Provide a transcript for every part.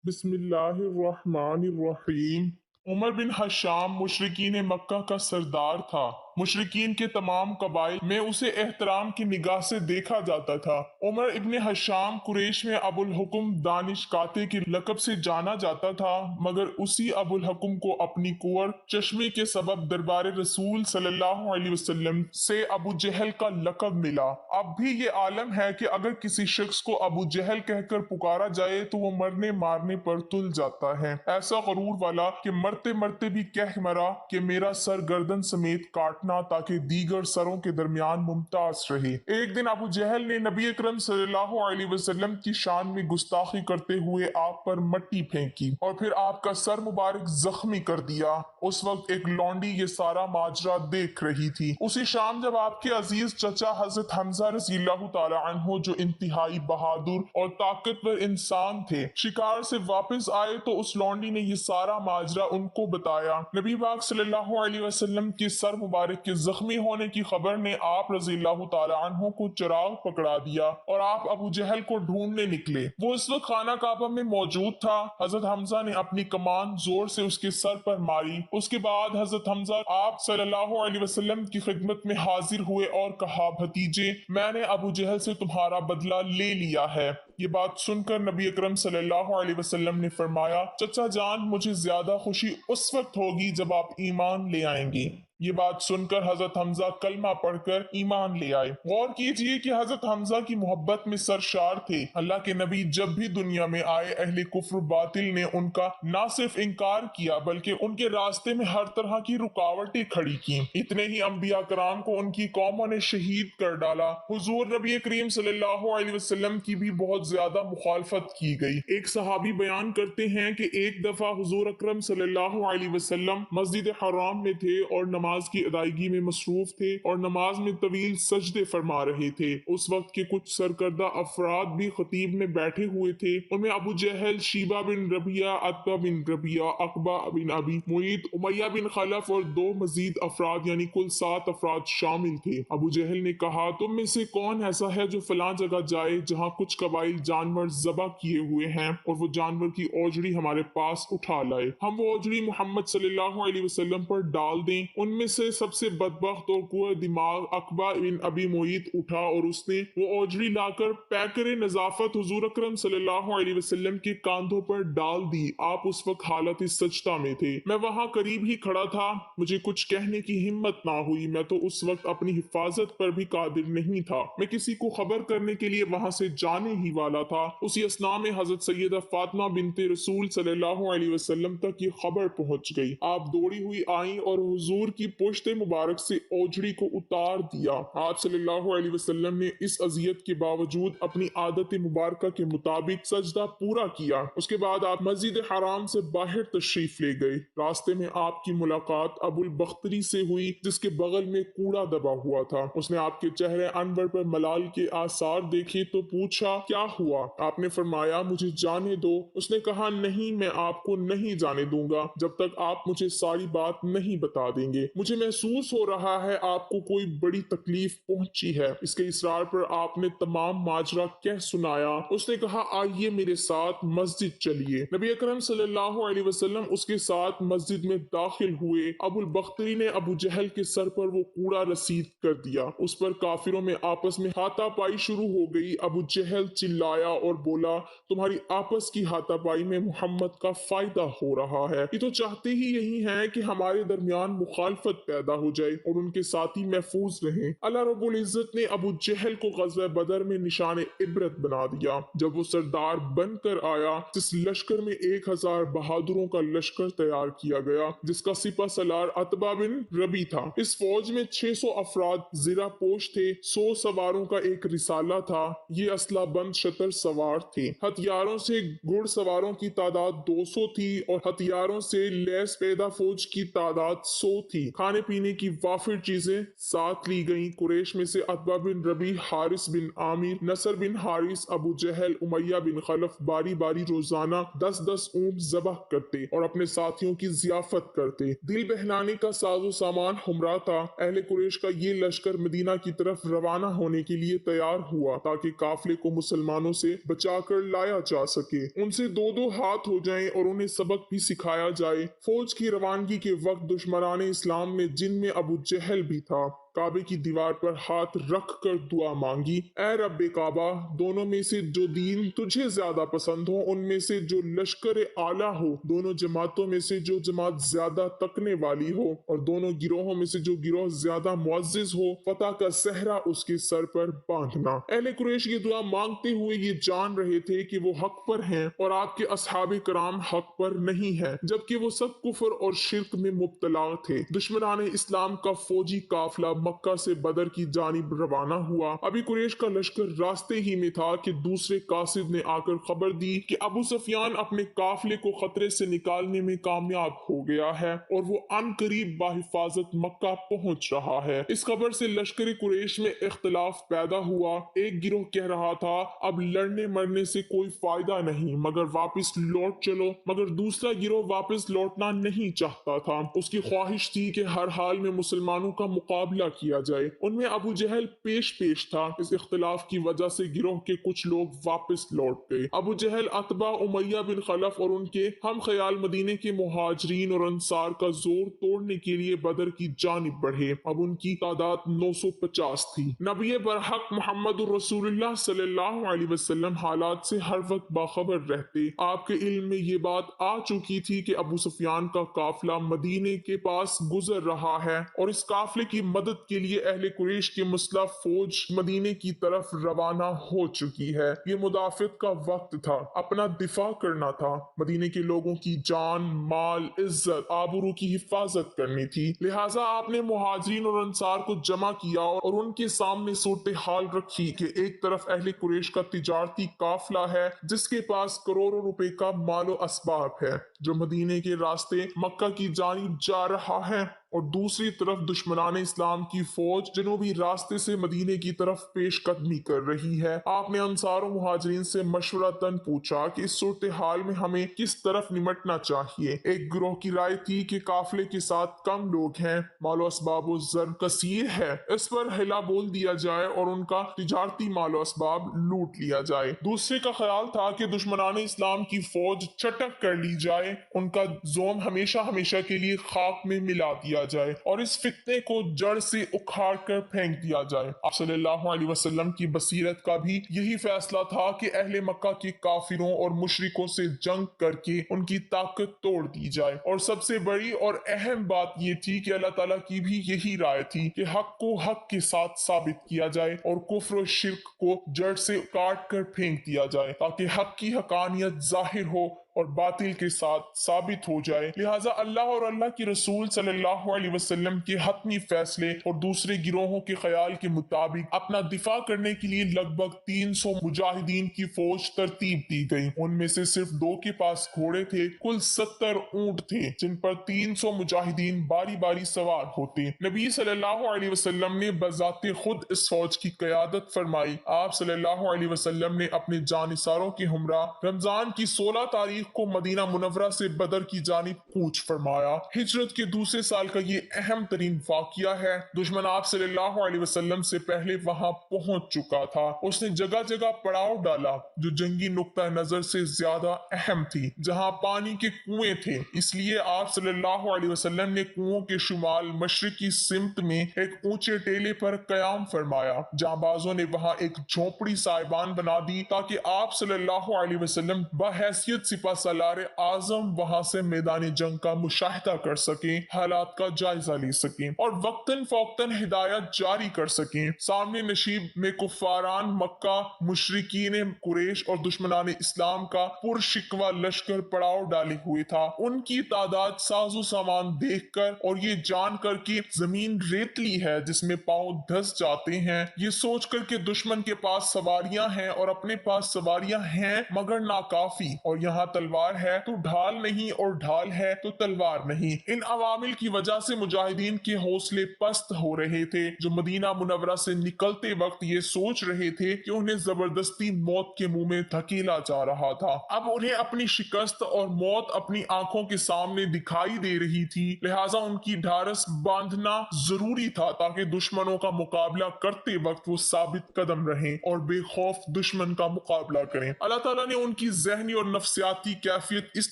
बिस्मिल्लाहिर्रहमानिर्रहीम। उमर बिन हशाम मुशरिकीन मक्का का सरदार था। मुशरिकीन के तमाम कबाइल में उसे एहतराम की निगाह से देखा जाता था। उमर इब्न हशाम कुरैश में अबुल हुक्म दानिश काते के लकब से जाना जाता था, मगर उसी अबुल हुक्म को अपनी कुंवर चश्मे के सबब दरबार रसूल सल्लल्लाहु अलैहि वसल्लम से अबू जहल का लकब मिला। अब भी ये आलम है कि अगर किसी शख्स को अबू जहल कहकर पुकारा जाए तो वो मरने मारने पर तुल जाता है। ऐसा गरूर वाला कि मरते मरते भी कह मरा कि मेरा सर गर्दन समेत काटना ताकि दीगर सरों के दरमियान मुमताज रहे। एक दिन अबू जहल ने नबी अकरम सल्लल्लाहु अलैहि वसल्लम की शान में गुस्ताखी करते हुए आप पर मट्टी फेंकी और फिर आपका सर मुबारक जख्मी कर दिया। उस वक्त एक लौंडी ये सारा माजरा देख रही थी। उसी शाम जब आपके अजीज चचा हजरत हमजा रज़ियल्लाहु ताला अन्हु, जो इंतहाई बहादुर और ताकतवर इंसान थे, शिकार से वापस आए तो उस लौंडी ने ये सारा माजरा उनको बताया। नबी पाक सल्लल्लाहु अलैहि वसल्लम के सर मुबारक के जख्मी होने की खबर ने आप रज़ियल्लाहु ताला अन्हु को चिराग पकड़ा दिया और आप अबू जहल को ढूंढने निकले। वो इस वक्त खाना काबा में मौजूद था। हजरत हमजा ने अपनी कमान जोर से उसके सर पर मारी। उसके बाद हजरत हमजा आप सल्लल्लाहु अलैहि वसल्लम की खिदमत में हाजिर हुए और कहा, भतीजे, मैंने अबू जहल से तुम्हारा बदला ले लिया है। ये बात सुनकर नबी अकरम सल्लल्लाहु अलैहि वसल्लम ने फरमाया, चचा जान, मुझे ज्यादा खुशी उस वक्त होगी जब आप ईमान ले आएंगे। ये बात सुनकर हजरत हमजा कलमा पढ़कर ईमान ले आए। गौर कीजिए कि हजरत हमजा की मोहब्बत में सरशार थे। अल्लाह के नबी जब भी दुनिया में आए, अहले कुफ्र बातिल ने उनका ना सिर्फ इनकार किया बल्कि उनके रास्ते में हर तरह की रुकावटें खड़ी की। इतने ही अंबिया कराम को उनकी कौमों ने शहीद कर डाला। हुजूर नबी करीम सल्लल्लाहु अलैहि वसल्लम की भी बहुत ज्यादा मुखालफत की गई। एक सहाबी बयान करते हैं कि एक दफा हुजूर अकरम सल्लल्लाहु अलैहि वसल्लम मस्जिद हराम में थे और नमाज की अदायगी में मसरूफ थे और नमाज में तवील सजदे फरमा रहे थे। उस वक्त के कुछ सरकर्दा अफराद भी खतीब में बैठे हुए थे। उनमें अबू जहल, शीबा बिन रबिया, अतबा बिन रबिया, अकबा बिन अबी मुईत, उमैया बिन खलफ और दो मजीद अफराद यानी कुल 7 अफराद शामिल थे। अबू जहल ने कहा, तुम में से कौन ऐसा है जो फलां जगह जाए जहाँ कुछ कबाइल जानवर जबा किए हुए हैं और वो जानवर की ओजड़ी हमारे पास उठा लाए, हम वो ओजड़ी मोहम्मद सल्लल्लाहु अलैहि वसल्लम पर डाल दें। उनमें से सबसे बदबख्त और कुआ दिमाग अकबा बिन अबी मुईत उठा और उसने वो ओजड़ी लाकर पैकर नजाफत हुजूर अकरम सल्लल्लाहु अलैहि वसल्लम के कांधों पर डाल दी। आप उस वक्त हालत सजदा में थे। मैं वहां करीब ही खड़ा था। मुझे कुछ कहने की हिम्मत ना हुई। मैं तो उस वक्त अपनी हिफाजत पर भी कादिर नहीं था। मैं किसी को खबर करने के लिए वहां से जाने ही वाला था। उसी असना में हजरत सैयदा फातिमा बिनते रसूल सल्लल्लाहु अलैहि वसल्लम तक ये खबर पहुंच गई। आप दौड़ी हुई आई और हुजूर की पुश्ते मुबारक से ओजड़ी को उतार दिया। आप सल्लल्लाहु अलैहि वसल्लम ने इस अजियत के बावजूद अपनी आदत मुबारक के मुताबिक सजदा पूरा किया। उसके बाद आप मस्जिद हराम से बाहर तशरीफ ले गए। रास्ते में आपकी मुलाकात अबुल बख्तरी से हुई, जिसके बगल में कूड़ा दबा हुआ था। उसने आपके चेहरे अनवर पर मलाल के आसार देखे तो पूछा, क्या हुआ? आपने फरमाया, मुझे जाने दो। उसने कहा, नहीं, मैं आपको नहीं जाने दूंगा जब तक आप मुझे सारी बात नहीं बता देंगे। मुझे महसूस हो रहा है आपको कोई बड़ी तकलीफ पहुंची है। इसके इसरार पर आपने तमाम माजरा कह सुनाया। उसने कहा, आइए मेरे साथ मस्जिद चलिए। नबी अकरम सल्लल्लाहु अलैहि वसल्लम उसके साथ मस्जिद में दाखिल हुए। अबुल बख्तरी ने अबू जहल के सर पर वो कूड़ा रसीद कर दिया। उस पर काफिरों में आपस में हाथापाई शुरू हो गई। अबू जहल चिल्लाया और बोला, तुम्हारी आपस की हाथापाई में मोहम्मद का फायदा हो रहा है। ये तो चाहते ही यही है कि हमारे दरमियान मुखालफत पैदा हो जाए और उनके साथी महफूज रहें। अल्लाह रब्बुल इज्जत ने अबू जहल को गज़वा बदर में निशान इबरत बना दिया। जब वो सरदार बनकर आया, जिस लश्कर में 1000 बहादुरों का लश्कर तैयार किया गया, जिसका सिपा सलार अतबा बिन रबी था। इस फौज में 600 अफराद जिरा पोश थे। 100 सवारों का एक रिसाला था। ये असला बंद शतर सवार थे। हथियारों से घुड़सवारों की तादाद 200 थी और हथियारों से लैस पैदा फौज की तादाद 100 थी। खाने पीने की वाफिर चीजें साथ ली गईं। कुरैश में से अतबा बिन रबी, हारिस बिन आमिर, नसर बिन हारिस, अबू जहल, उमैया बिन खलफ बारी बारी रोजाना 10-10 ऊंट जबह करते और अपने साथियों की जियाफत करते। दिल बहलाने का साजो सामान हमरा था। अहले कुरैश का ये लश्कर मदीना की तरफ रवाना होने के लिए तैयार हुआ ताकि काफिले को मुसलमानों मुसलमानों से बचा कर लाया जा सके। उनसे दो दो हाथ हो जाएं और उन्हें सबक भी सिखाया जाए। फौज की रवानगी के वक्त दुश्मनाने इस्लाम ने, जिनमें अबू जहल भी था, काबे की दीवार पर हाथ रख कर दुआ मांगी, ऐ रब्बे काबा, दोनों में से जो दीन तुझे ज्यादा पसंद हो, उनमें से जो लश्कर आला हो, दोनों जमातों में से जो जमात ज्यादा तकने वाली हो, और दोनों गिरोहों में से जो गिरोह ज्यादा मुअज्जिज हो, फतह का सहरा उसके सर पर बांधना। अहले कुरैश ये दुआ मांगते हुए ये जान रहे थे कि वो हक पर हैं और आपके असहाबे कराम हक पर नहीं है, जबकि वो सब कुफर और शिर्क में मुब्तला थे। दुश्मनाने इस्लाम का फौजी काफिला मक्का से बदर की जानिब रवाना हुआ। अभी कुरैश का लश्कर रास्ते ही में था कि दूसरे कासिद ने आकर खबर दी कि अबू सुफियान अपने काफिले को खतरे से निकालने में कामयाब हो गया है और वो अनकरीब बाहिफाजत मक्का पहुंच रहा है। इस खबर से लश्कर कुरैश में इख्तिलाफ पैदा हुआ। एक गिरोह कह रहा था अब लड़ने मरने से कोई फायदा नहीं, मगर वापस लौट चलो, मगर दूसरा गिरोह वापस लौटना नहीं चाहता था। उसकी ख्वाहिश थी कि हर हाल में मुसलमानों का मुकाबला किया जाए। उनमें अबू जहल पेश था। इस इख्तिलाफ की वजह से गिरोह के कुछ लोग वापस लौट गए। अबू जहल, अतबा, उमैया बिन खलफ और उनके हम ख्याल मदीने के मुहाजिरीन और अंसार का जोर तोड़ने के लिए बदर की जानिब बढ़े। अब उनकी तादाद 950 थी। नबी बरहक मोहम्मद रसूलुल्लाह सल्लल्लाहु अलैहि वसल्लम हालात से हर वक्त बाखबर रहते। आपके इल्म में ये बात आ चुकी थी कि अबू सुफियान का काफिला मदीने के पास गुजर रहा है और इस काफिले की मदद के लिए अहले कुरैश की मुस्लह फौज मदीने की तरफ रवाना हो चुकी है। ये मुदाफित का वक्त था, अपना दिफा करना था, मदीने के लोगों की जान, माल, इज्जत, आबरू की हिफाजत करनी थी। लिहाजा आपने मुहाजिरीन और अंसार को जमा किया और उनके सामने सूरत हाल रखी कि एक तरफ अहले कुरैश का तिजारती काफिला है जिसके पास करोड़ों रुपए का मालो असबाब है, जो मदीने के रास्ते मक्का की जानिब जा रहा है, और दूसरी तरफ दुश्मनाने इस्लाम की फौज जनूबी रास्ते से मदीने की तरफ पेशकदमी कर रही है। आपने अंसार और मुहाजिरीन से मशवरतन पूछा कि इस सूरत हाल में हमें किस तरफ निमटना चाहिए। एक गिरोह की राय थी कि काफिले के साथ कम लोग हैं, मालो असबाब व जर कसीर है, इस पर हिला बोल दिया जाए और उनका तिजारती मालो असबाब लूट लिया जाए। दूसरे का ख्याल था कि दुश्मनाने इस्लाम की फौज चटक कर ली जाए, उनका जोम हमेशा हमेशा के लिए खाक में मिला दिया जाए और इस फितने को जड़ से उखाड़ कर फेंक दिया जाए। आप सल्लल्लाहु अलैहि वसल्लम की बसीरत का भी यही फैसला था कि अहले मक्का के काफिरों और मुशरिकों से जंग करके उनकी ताकत तोड़ दी जाए। और सबसे बड़ी और अहम बात यह थी कि अल्लाह ताला की भी यही राय थी कि हक को हक के साथ साबित किया जाए और कुफ्र और शिर्क को जड़ से काट कर फेंक दिया जाए, ताकि हक की हकानियत जाहिर हो और बातिल के साथ साबित हो जाए। लिहाजा अल्लाह और अल्लाह की रसूल सल्लल्लाहु अलैहि वसल्लम के हतमी फैसले और दूसरे गिरोहों के ख्याल के मुताबिक अपना दिफा करने के लिए लगभग 300 मुजाहिदीन की फौज तरतीब दी गई। उनमें से सिर्फ 2 के पास घोड़े थे। कुल 70 ऊंट थे जिन पर 300 मुजाहिदीन बारी बारी सवार होते। नबी सल्लल्लाहु अलैहि वसल्लम ने बजाते खुद इस फौज की क़यादत फरमाई। आप सल्लल्लाहु अलैहि वसल्लम ने अपने जानिसारों के हमरा रमजान की 16 तारीख को मदीना मुनव्वरा से बदर की जानिब कूच फरमाया। हिजरत के दूसरे साल का ये अहम तरीन वाकया है। दुश्मन आप सल्लल्लाहु अलैहि वसल्लम से पहले वहां पहुंच चुका था। उसने जगह जगह पड़ाव डाला जो जंगी नुक्ता नजर से ज्यादा अहम थी, जहां पानी के कुएं थे। इसलिए आप सल्लल्लाहु अलैहि वसल्लम ने कुओं के शुमाल मशरिकी सिमत में एक ऊंचे टेले पर कयाम फरमाया। जांबाजों ने वहां एक झोपड़ी साहिबान बना दी ताकि आप सल्लल्लाहु अलैहि वसल्लम बहैसियत सिपा सलारे आजम वहां से मैदानी जंग का मुशाहिदा कर सके, हालात का जायजा ले सके और वक्तन फौक्तन हिदायत जारी कर सके। सामने नशीब में कुफारान मक्का, मुशरिकीन कुरैश और दुश्मनान इस्लाम का पुरशिकवा लश्कर पड़ाव डाले हुए था। उनकी तादाद, साजो सामान देखकर और ये जानकर कि जमीन रेतली है जिसमें पांव धस जाते हैं, ये सोचकर कि दुश्मन के पास सवारियां हैं और अपने पास सवारियां हैं मगर नाकाफी, और यहाँ तलवार है तो ढाल नहीं और ढाल है तो तलवार नहीं। इन अवामिल की वजह से मुजाहिदीन के हौसले पस्त हो रहे थे, जो मदीना मुनव्वरा से निकलते वक्त ये सोच रहे थे कि उन्हें जबरदस्ती मौत के मुंह में धकेला जा रहा था। अब उन्हें अपनी शिकस्त और मौत अपनी आंखों के सामने दिखाई दे रही थी, लिहाजा उनकी ढारस बांधना जरूरी था ताकि दुश्मनों का मुकाबला करते वक्त वो साबित कदम रहें और बेखौफ दुश्मन का मुकाबला करें। अल्लाह ताला ने उनकी ज़हनी और नफ्सियाती कैफियत इस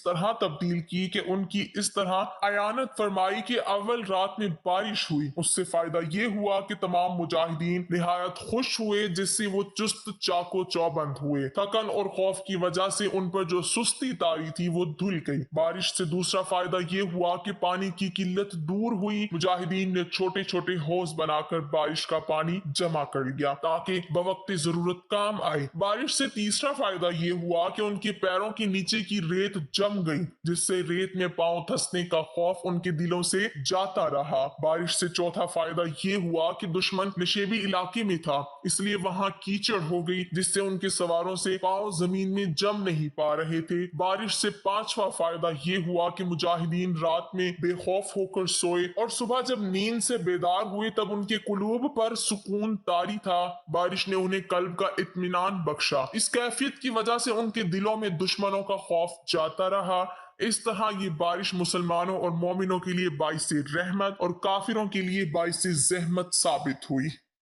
तरह तब्दील की कि उनकी इस तरह अयानत फरमाई कि अव्वल रात में बारिश हुई, उससे फायदा ये हुआ कि तमाम मुजाहिदीन निहायत खुश हुए, जिससे वो चुस्त चाको चौबंद हुए। थकन और खौफ की वजह से उन पर जो सुस्ती तारी थी वो धुल गई। बारिश से दूसरा फायदा ये हुआ कि पानी की किल्लत दूर हुई। मुजाहिदीन ने छोटे छोटे हौज बनाकर बारिश का पानी जमा कर लिया ताकि बवक्ते जरूरत काम आए। बारिश से तीसरा फायदा ये हुआ कि उनके पैरों के नीचे की रेत जम गई, जिससे रेत में पांव धंसने का खौफ उनके दिलों से जाता रहा। बारिश से चौथा फायदा ये हुआ कि दुश्मन नशेबी इलाके में था, इसलिए वहां कीचड़ हो गई, जिससे उनके सवारों से पांव जमीन में जम नहीं पा रहे थे। बारिश से पांचवा फायदा ये हुआ कि मुजाहिदीन रात में बेखौफ होकर सोए और सुबह जब नींद से बेदार हुए तब उनके कुलूब पर सुकून तारी था। बारिश ने उन्हें कल्ब का इत्मीनान बख्शा। इस कैफियत की वजह से उनके दिलों में दुश्मनों का खौफ जाता रहा। इस तरह ये बारिश मुसलमानों और मोमिनों के लिए बाइस रहमत और काफिरों के लिए बाइस जहमत साबित हुई।